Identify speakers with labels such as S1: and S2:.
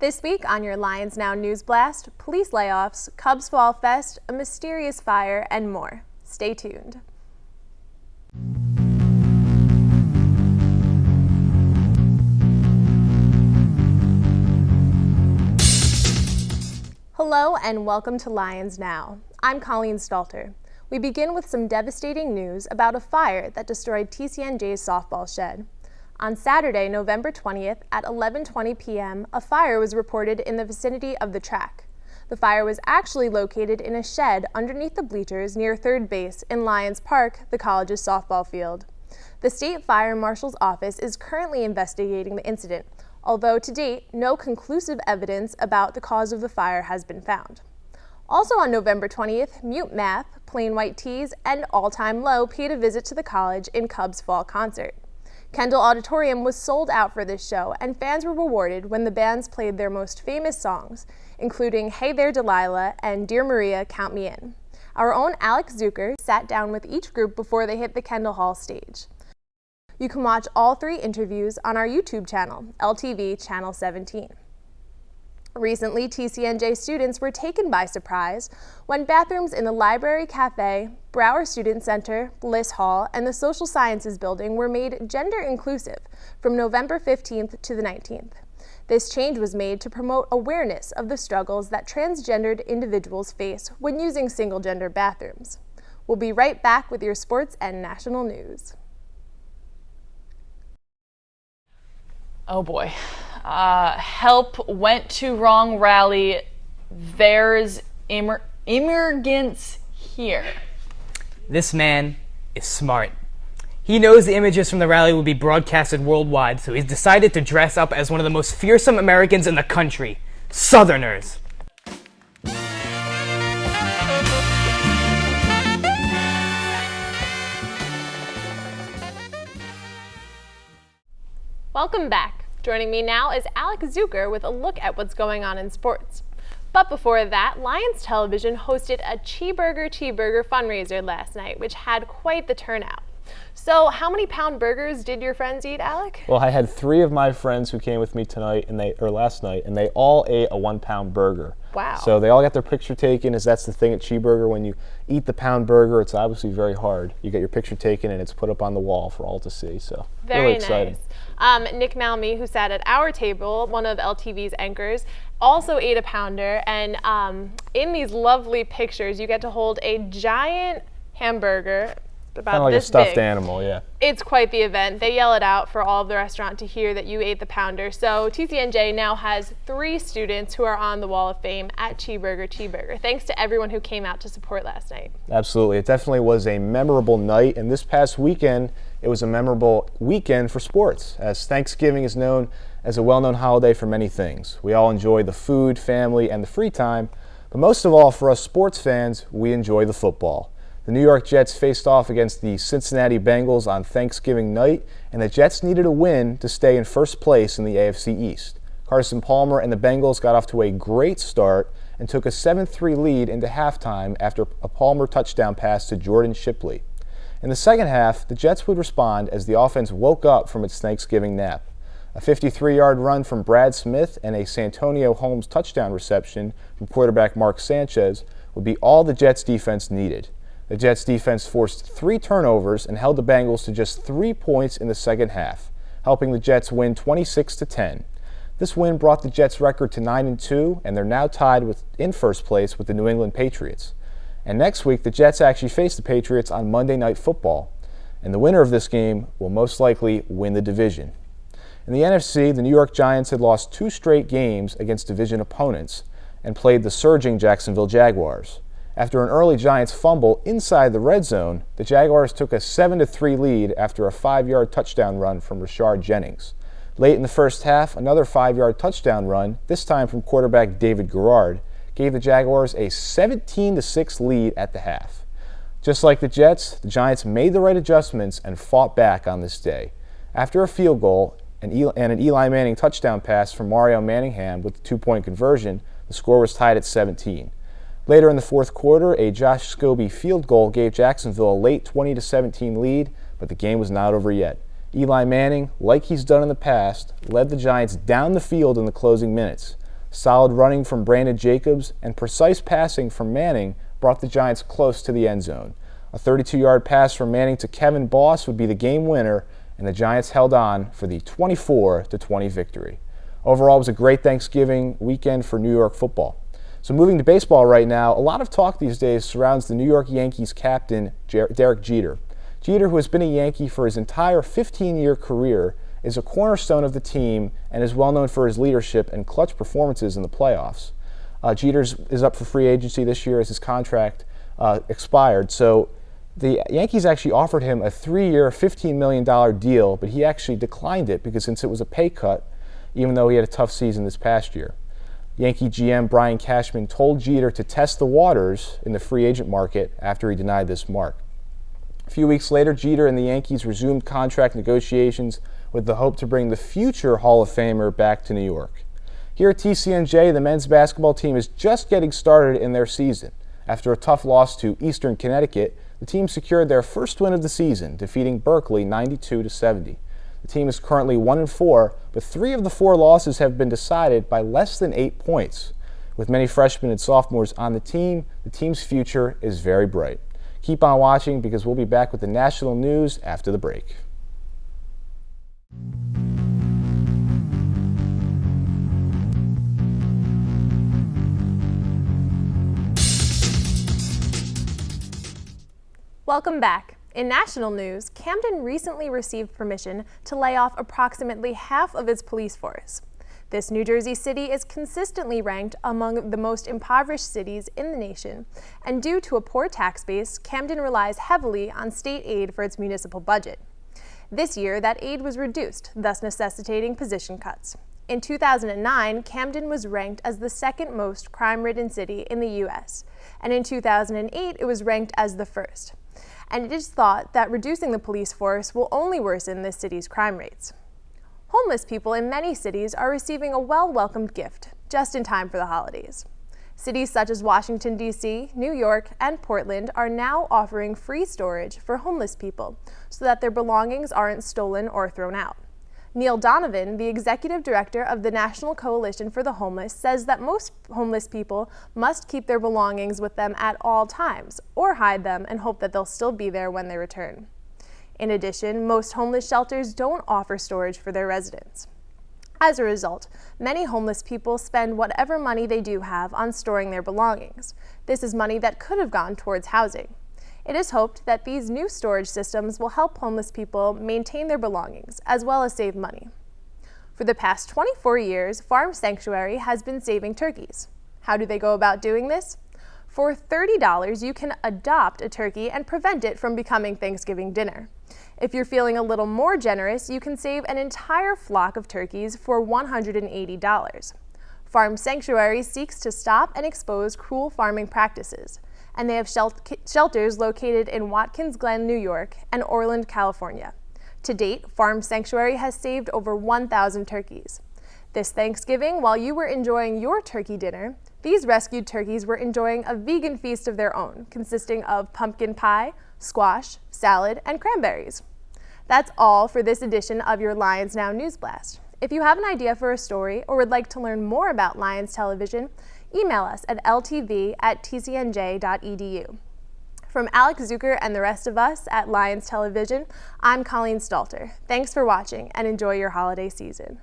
S1: This week on your Lions Now News Blast, police layoffs, Cubs Fall Fest, a mysterious fire, and more. Stay tuned. Hello and welcome to Lions Now. I'm Colleen Stalter. We begin with some devastating news about a fire that destroyed TCNJ's softball shed. On Saturday, November 20th at 11:20 p.m., a fire was reported in the vicinity of the track. The fire was actually located in a shed underneath the bleachers near third base in Lions Park, the college's softball field. The State Fire Marshal's office is currently investigating the incident, although to date, no conclusive evidence about the cause of the fire has been found. Also on November 20th, Mute Math, Plain White Tees, and All Time Low paid a visit to the college in Cubs fall concert. Kendall Auditorium was sold out for this show, and fans were rewarded when the bands played their most famous songs, including Hey There Delilah and Dear Maria, Count Me In. Our own Alex Zucker sat down with each group before they hit the Kendall Hall stage. You can watch all three interviews on our YouTube channel, LTV Channel 17. Recently, TCNJ students were taken by surprise when bathrooms in the Library Cafe, Brower Student Center, Bliss Hall, and the Social Sciences Building were made gender inclusive from November 15th to the 19th. This change was made to promote awareness of the struggles that transgendered individuals face when using single-gender bathrooms. We'll be right back with your sports and national news.
S2: Oh boy. Help went to wrong rally. There's immigrants here.
S3: This man is smart. He knows the images from the rally will be broadcasted worldwide, so he's decided to dress up as one of the most fearsome Americans in the country, Southerners.
S1: Welcome back. Joining me now is Alex Zucker with a look at what's going on in sports. But before that, Lions Television hosted a cheeseburger fundraiser last night, which had quite the turnout. So how many pound burgers did your friends eat, Alec?
S4: Well, I had 3 of my friends who came with me tonight last night, and they all ate a 1-pound burger.
S1: Wow.
S4: So they all got their picture taken, as that's the thing at Cheeseburger. When you eat the pound burger, it's obviously very hard. You get your picture taken and it's put up on the wall for all to see. So really exciting.
S1: Nice. Nick Malmy, who sat at our table, one of LTV's anchors, also ate a pounder. And in these lovely pictures, you get to hold a giant hamburger. About
S4: kind of like
S1: this
S4: a stuffed
S1: big.
S4: animal, yeah.
S1: It's quite the event. They yell it out for all of the restaurant to hear that you ate the pounder. So TCNJ now has 3 students who are on the Wall of Fame at Cheeseburger. Thanks to everyone who came out to support last night.
S4: Absolutely. It definitely was a memorable night, and this past weekend, it was a memorable weekend for sports, as Thanksgiving is known as a well-known holiday for many things. We all enjoy the food, family, and the free time, but most of all, for us sports fans, we enjoy the football. The New York Jets faced off against the Cincinnati Bengals on Thanksgiving night, and the Jets needed a win to stay in first place in the AFC East. Carson Palmer and the Bengals got off to a great start and took a 7-3 lead into halftime after a Palmer touchdown pass to Jordan Shipley. In the second half, the Jets would respond as the offense woke up from its Thanksgiving nap. A 53-yard run from Brad Smith and a Santonio Holmes touchdown reception from quarterback Mark Sanchez would be all the Jets defense needed. The Jets defense forced 3 turnovers and held the Bengals to just 3 points in the second half, helping the Jets win 26-10. This win brought the Jets' record to 9-2, and they're now tied in first place with the New England Patriots. And next week, the Jets actually face the Patriots on Monday Night Football, and the winner of this game will most likely win the division. In the NFC, the New York Giants had lost 2 straight games against division opponents and played the surging Jacksonville Jaguars. After an early Giants fumble inside the red zone, the Jaguars took a 7-3 lead after a 5-yard touchdown run from Rashard Jennings. Late in the first half, another 5-yard touchdown run, this time from quarterback David Garrard, gave the Jaguars a 17-6 lead at the half. Just like the Jets, the Giants made the right adjustments and fought back on this day. After a field goal and an Eli Manning touchdown pass from Mario Manningham with the 2-point conversion, the score was tied at 17. Later in the fourth quarter, a Josh Scobie field goal gave Jacksonville a late 20-17 lead, but the game was not over yet. Eli Manning, like he's done in the past, led the Giants down the field in the closing minutes. Solid running from Brandon Jacobs and precise passing from Manning brought the Giants close to the end zone. A 32-yard pass from Manning to Kevin Boss would be the game winner, and the Giants held on for the 24-20 victory. Overall, it was a great Thanksgiving weekend for New York football. So moving to baseball right now, a lot of talk these days surrounds the New York Yankees captain, Derek Jeter. Jeter, who has been a Yankee for his entire 15-year career, is a cornerstone of the team and is well known for his leadership and clutch performances in the playoffs. Jeter is up for free agency this year as his contract expired. So the Yankees actually offered him a 3-year, $15 million deal, but he actually declined it because since it was a pay cut, even though he had a tough season this past year. Yankee GM Brian Cashman told Jeter to test the waters in the free agent market after he denied this mark. A few weeks later, Jeter and the Yankees resumed contract negotiations with the hope to bring the future Hall of Famer back to New York. Here at TCNJ, the men's basketball team is just getting started in their season. After a tough loss to Eastern Connecticut, the team secured their first win of the season, defeating Berkeley 92-70. The team is currently 1-4, but 3 of the 4 losses have been decided by less than 8 points. With many freshmen and sophomores on the team's future is very bright. Keep on watching because we'll be back with the national news after the break.
S1: Welcome back. In national news, Camden recently received permission to lay off approximately half of its police force. This New Jersey city is consistently ranked among the most impoverished cities in the nation, and due to a poor tax base, Camden relies heavily on state aid for its municipal budget. This year, that aid was reduced, thus necessitating position cuts. In 2009, Camden was ranked as the second most crime-ridden city in the U.S., and in 2008, it was ranked as the first. And it is thought that reducing the police force will only worsen the city's crime rates. Homeless people in many cities are receiving a well-welcomed gift just in time for the holidays. Cities such as Washington, D.C., New York, and Portland are now offering free storage for homeless people so that their belongings aren't stolen or thrown out. Neil Donovan, the executive director of the National Coalition for the Homeless, says that most homeless people must keep their belongings with them at all times or hide them and hope that they'll still be there when they return. In addition, most homeless shelters don't offer storage for their residents. As a result, many homeless people spend whatever money they do have on storing their belongings. This is money that could have gone towards housing. It is hoped that these new storage systems will help homeless people maintain their belongings, as well as save money. For the past 24 years, Farm Sanctuary has been saving turkeys. How do they go about doing this? For $30, you can adopt a turkey and prevent it from becoming Thanksgiving dinner. If you're feeling a little more generous, you can save an entire flock of turkeys for $180. Farm Sanctuary seeks to stop and expose cruel farming practices, and they have shelters located in Watkins Glen, New York, and Orland, California. To date, Farm Sanctuary has saved over 1,000 turkeys. This Thanksgiving, while you were enjoying your turkey dinner, these rescued turkeys were enjoying a vegan feast of their own, consisting of pumpkin pie, squash, salad, and cranberries. That's all for this edition of your Lions Now News Blast. If you have an idea for a story or would like to learn more about Lions Television, email us at ltv@tcnj.edu. From Alex Zucker and the rest of us at Lions Television, I'm Colleen Stalter. Thanks for watching and enjoy your holiday season.